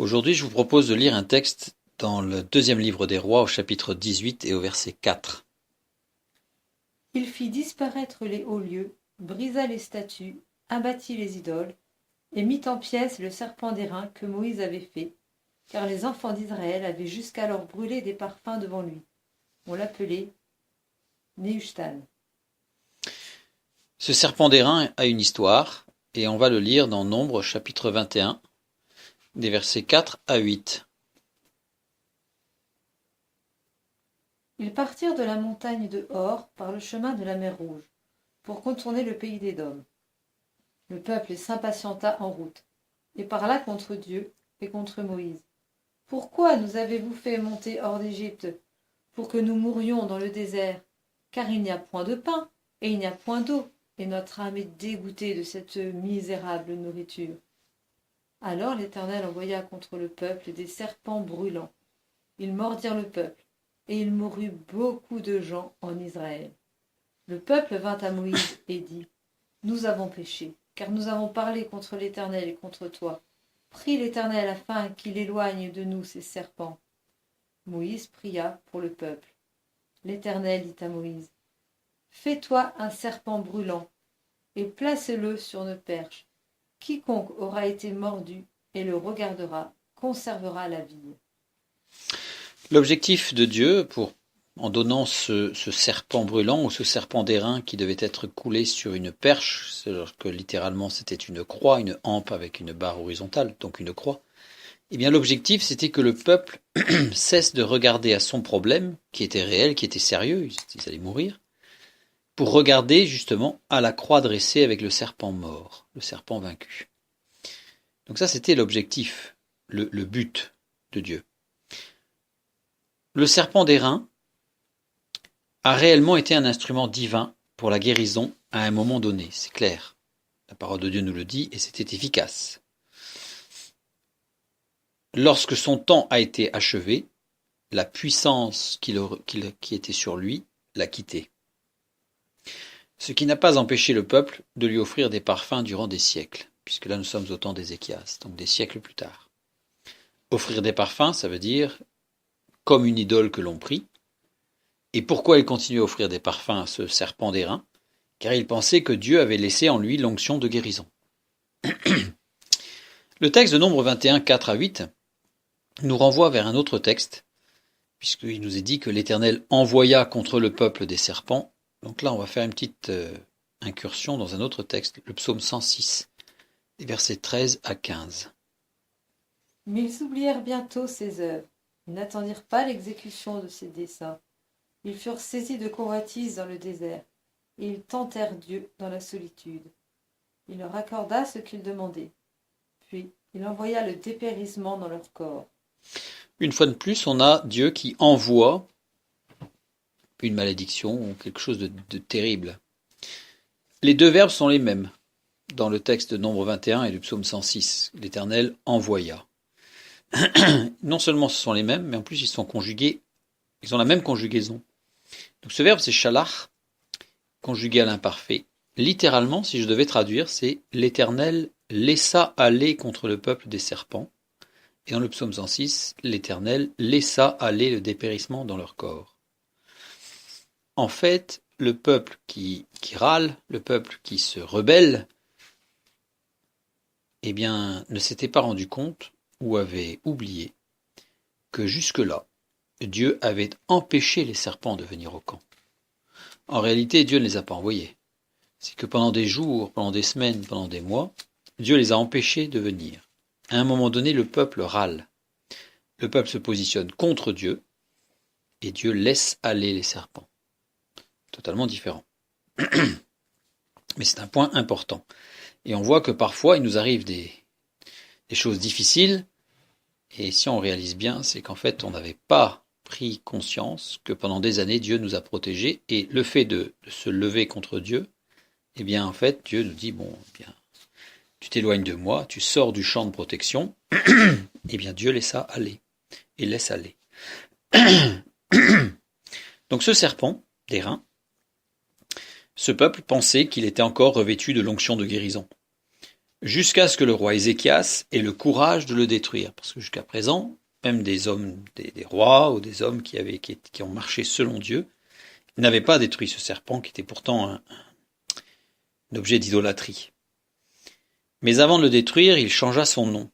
Aujourd'hui, je vous propose de lire un texte dans le deuxième livre des Rois, au chapitre 18 et au verset 4. Il fit disparaître les hauts lieux, brisa les statues, abattit les idoles, et mit en pièces le serpent d'airain que Moïse avait fait, car les enfants d'Israël avaient jusqu'alors brûlé des parfums devant lui. On l'appelait Nehushtan. Ce serpent d'airain a une histoire, et on va le lire dans Nombre, chapitre 21, des versets 4 à 8. Ils partirent de la montagne de Hor par le chemin de la mer Rouge, pour contourner le pays d'Édom. Le peuple s'impatienta en route, et parla contre Dieu et contre Moïse. Pourquoi nous avez-vous fait monter hors d'Égypte, pour que nous mourions dans le désert? Car il n'y a point de pain, et il n'y a point d'eau, et notre âme est dégoûtée de cette misérable nourriture. Alors l'Éternel envoya contre le peuple des serpents brûlants. Ils mordirent le peuple, et il mourut beaucoup de gens en Israël. Le peuple vint à Moïse et dit: Nous avons péché, car nous avons parlé contre l'Éternel et contre toi. Prie l'Éternel afin qu'il éloigne de nous ces serpents. Moïse pria pour le peuple. L'Éternel dit à Moïse: Fais-toi un serpent brûlant, et place-le sur une perche. Quiconque aura été mordu et le regardera conservera la vie. L'objectif de Dieu, en donnant ce serpent brûlant ou ce serpent d'airain qui devait être coulé sur une perche, c'est-à-dire que littéralement c'était une croix, une hampe avec une barre horizontale, donc une croix, eh bien l'objectif c'était que le peuple cesse de regarder à son problème, qui était réel, qui était sérieux, ils allaient mourir, pour regarder justement à la croix dressée avec le serpent mort, le serpent vaincu. Donc ça c'était l'objectif, le but de Dieu. Le serpent d'airain a réellement été un instrument divin pour la guérison à un moment donné, c'est clair. La parole de Dieu nous le dit et c'était efficace. Lorsque son temps a été achevé, la puissance qui était sur lui l'a quitté. Ce qui n'a pas empêché le peuple de lui offrir des parfums durant des siècles, puisque là nous sommes au temps d'Ézéchias, donc des siècles plus tard. Offrir des parfums, ça veut dire comme une idole que l'on prie. Et pourquoi il continuait à offrir des parfums à ce serpent d'airain? Car il pensait que Dieu avait laissé en lui l'onction de guérison. Le texte de Nombre 21, 4 à 8 nous renvoie vers un autre texte, puisqu'il nous est dit que l'Éternel envoya contre le peuple des serpents. Donc là, on va faire une petite incursion dans un autre texte, le psaume 106, les versets 13 à 15. Mais ils oublièrent bientôt ses œuvres. Ils n'attendirent pas l'exécution de ses desseins. Ils furent saisis de convoitise dans le désert, et ils tentèrent Dieu dans la solitude. Il leur accorda ce qu'ils demandaient. Puis il envoya le dépérissement dans leur corps. Une fois de plus, on a Dieu qui envoie une malédiction ou quelque chose de terrible. Les deux verbes sont les mêmes dans le texte de Nombre 21 et du psaume 106. L'Éternel envoya. Non seulement ce sont les mêmes, mais en plus ils sont conjugués, ils ont la même conjugaison. Donc ce verbe c'est shalach, conjugué à l'imparfait. Littéralement, si je devais traduire, c'est l'Éternel laissa aller contre le peuple des serpents. Et dans le psaume 106, l'Éternel laissa aller le dépérissement dans leur corps. En fait, le peuple qui râle, le peuple qui se rebelle, eh bien, ne s'était pas rendu compte ou avait oublié que jusque-là, Dieu avait empêché les serpents de venir au camp. En réalité, Dieu ne les a pas envoyés. C'est que pendant des jours, pendant des semaines, pendant des mois, Dieu les a empêchés de venir. À un moment donné, le peuple râle. Le peuple se positionne contre Dieu et Dieu laisse aller les serpents. Totalement différent. Mais c'est un point important. Et on voit que parfois, il nous arrive des choses difficiles. Et si on réalise bien, c'est qu'en fait, on n'avait pas pris conscience que pendant des années, Dieu nous a protégés. Et le fait de se lever contre Dieu, eh bien, en fait, Dieu nous dit, bon, eh bien, tu t'éloignes de moi, tu sors du champ de protection. Eh bien, Dieu laisse ça aller. Et laisse aller. Donc ce serpent d'airain, ce peuple pensait qu'il était encore revêtu de l'onction de guérison. jusqu'à ce que le roi Ézéchias ait le courage de le détruire. Parce que jusqu'à présent, même des hommes, des rois ou des hommes qui ont marché selon Dieu, n'avaient pas détruit ce serpent qui était pourtant un objet d'idolâtrie. Mais avant de le détruire, il changea son nom.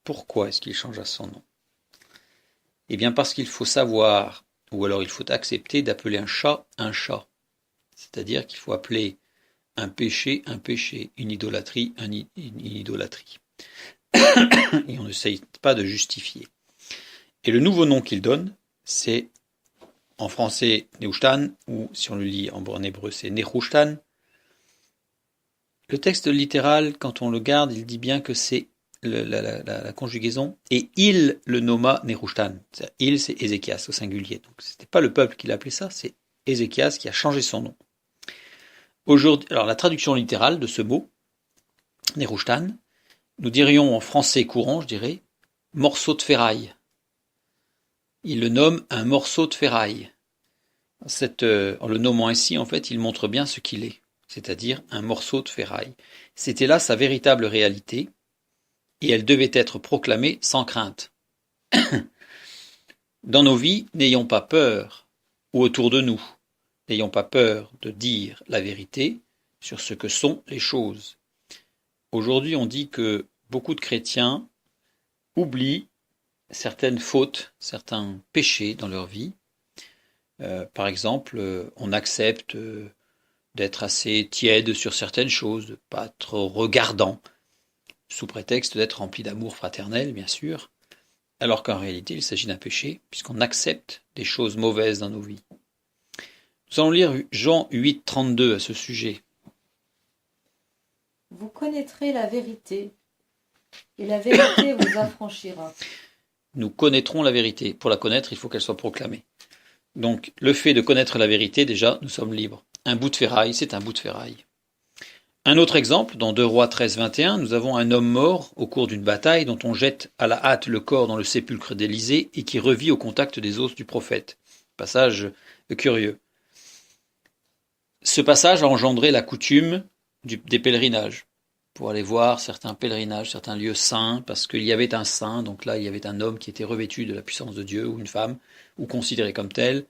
Pourquoi est-ce qu'il changea son nom? Eh bien parce qu'il faut savoir, ou alors il faut accepter d'appeler un chat. C'est-à-dire qu'il faut appeler un péché, une idolâtrie, une idolâtrie. Et on n'essaye pas de justifier. Et le nouveau nom qu'il donne, c'est en français Nehushtan, ou si on le lit en hébreu, c'est Nehushtan. Le texte littéral, quand on le garde, il dit bien que c'est la conjugaison, et il le nomma Nehushtan. Il, c'est Ézéchias au singulier. Donc c'était pas le peuple qui l'a appelé ça, c'est Ézéchias qui a changé son nom. Aujourd'hui, alors la traduction littérale de ce mot, Nehushtan, nous dirions en français courant, je dirais, morceau de ferraille. Il le nomme un morceau de ferraille. En le nommant ainsi, en fait, il montre bien ce qu'il est, c'est-à-dire un morceau de ferraille. C'était là sa véritable réalité, et elle devait être proclamée sans crainte. Dans nos vies, n'ayons pas peur, ou autour de nous, n'ayons pas peur de dire la vérité sur ce que sont les choses. Aujourd'hui, on dit que beaucoup de chrétiens oublient certaines fautes, certains péchés dans leur vie. Par exemple, on accepte d'être assez tiède sur certaines choses, de pas être regardant, sous prétexte d'être rempli d'amour fraternel, bien sûr, alors qu'en réalité, il s'agit d'un péché, puisqu'on accepte des choses mauvaises dans nos vies. Nous allons lire Jean 8, 32 à ce sujet. Vous connaîtrez la vérité, et la vérité vous affranchira. Nous connaîtrons la vérité. Pour la connaître, il faut qu'elle soit proclamée. Donc, le fait de connaître la vérité, déjà, nous sommes libres. Un bout de ferraille, c'est un bout de ferraille. Un autre exemple, dans 2 Rois 13, 21, nous avons un homme mort au cours d'une bataille dont on jette à la hâte le corps dans le sépulcre d'Élysée et qui revit au contact des os du prophète. Passage curieux. Ce passage a engendré la coutume des pèlerinages, pour aller voir certains pèlerinages, certains lieux saints, parce qu'il y avait un saint, donc là il y avait un homme qui était revêtu de la puissance de Dieu, ou une femme, ou considéré comme tel,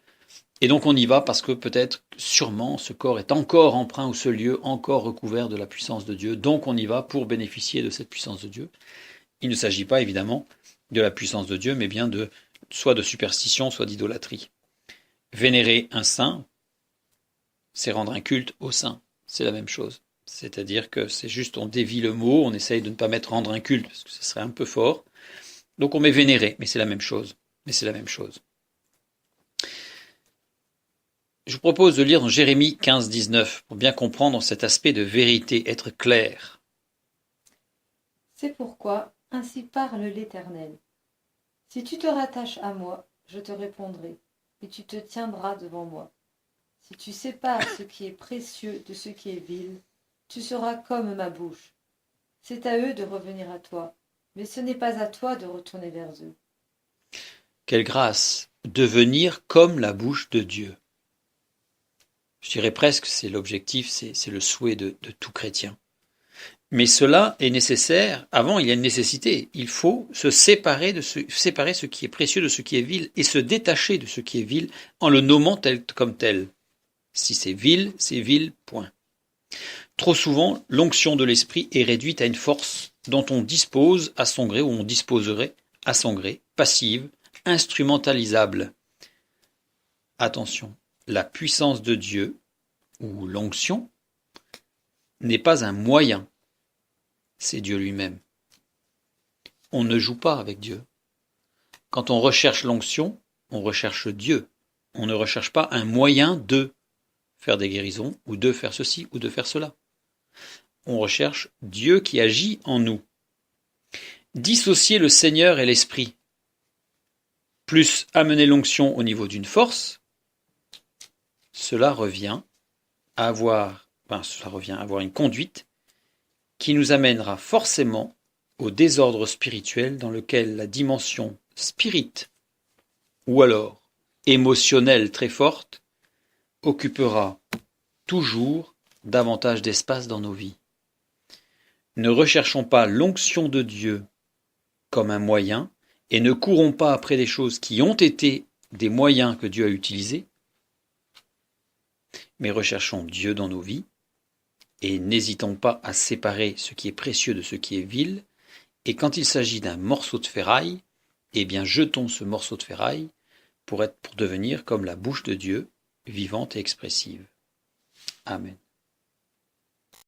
et donc on y va parce que peut-être, sûrement, ce corps est encore emprunt, ou ce lieu encore recouvert de la puissance de Dieu, donc on y va pour bénéficier de cette puissance de Dieu. Il ne s'agit pas évidemment de la puissance de Dieu, mais bien soit de superstition, soit d'idolâtrie. Vénérer un saint, c'est rendre un culte au saint, c'est la même chose. C'est-à-dire que c'est juste, on dévie le mot, on essaye de ne pas mettre rendre un culte, parce que ce serait un peu fort. Donc on met vénérer, mais c'est la même chose. Je vous propose de lire dans Jérémie 15, 19, pour bien comprendre cet aspect de vérité, être clair. C'est pourquoi, ainsi parle l'Éternel. Si tu te rattaches à moi, je te répondrai, et tu te tiendras devant moi. Si tu sépares ce qui est précieux de ce qui est vil, tu seras comme ma bouche. C'est à eux de revenir à toi, mais ce n'est pas à toi de retourner vers eux. Quelle grâce, devenir comme la bouche de Dieu. Je dirais presque, c'est l'objectif, c'est le souhait de tout chrétien. Mais cela est nécessaire. Avant, il y a une nécessité. Il faut se séparer ce qui est précieux de ce qui est vil et se détacher de ce qui est vil en le nommant tel comme tel. Si c'est vil, point. Trop souvent, l'onction de l'esprit est réduite à une force dont on dispose à son gré, ou on disposerait à son gré, passive, instrumentalisable. Attention, la puissance de Dieu, ou l'onction, n'est pas un moyen, c'est Dieu lui-même. On ne joue pas avec Dieu. Quand on recherche l'onction, on recherche Dieu. On ne recherche pas un moyen de faire des guérisons, ou de faire ceci, ou de faire cela. On recherche Dieu qui agit en nous. Dissocier le Seigneur et l'Esprit, plus amener l'onction au niveau d'une force, cela revient à avoir une conduite qui nous amènera forcément au désordre spirituel dans lequel la dimension spirit, ou alors émotionnelle très forte, occupera toujours davantage d'espace dans nos vies. Ne recherchons pas l'onction de Dieu comme un moyen et ne courons pas après des choses qui ont été des moyens que Dieu a utilisés, mais recherchons Dieu dans nos vies et n'hésitons pas à séparer ce qui est précieux de ce qui est vil. Et quand il s'agit d'un morceau de ferraille, eh bien jetons ce morceau de ferraille pour devenir comme la bouche de Dieu, vivante et expressive. Amen.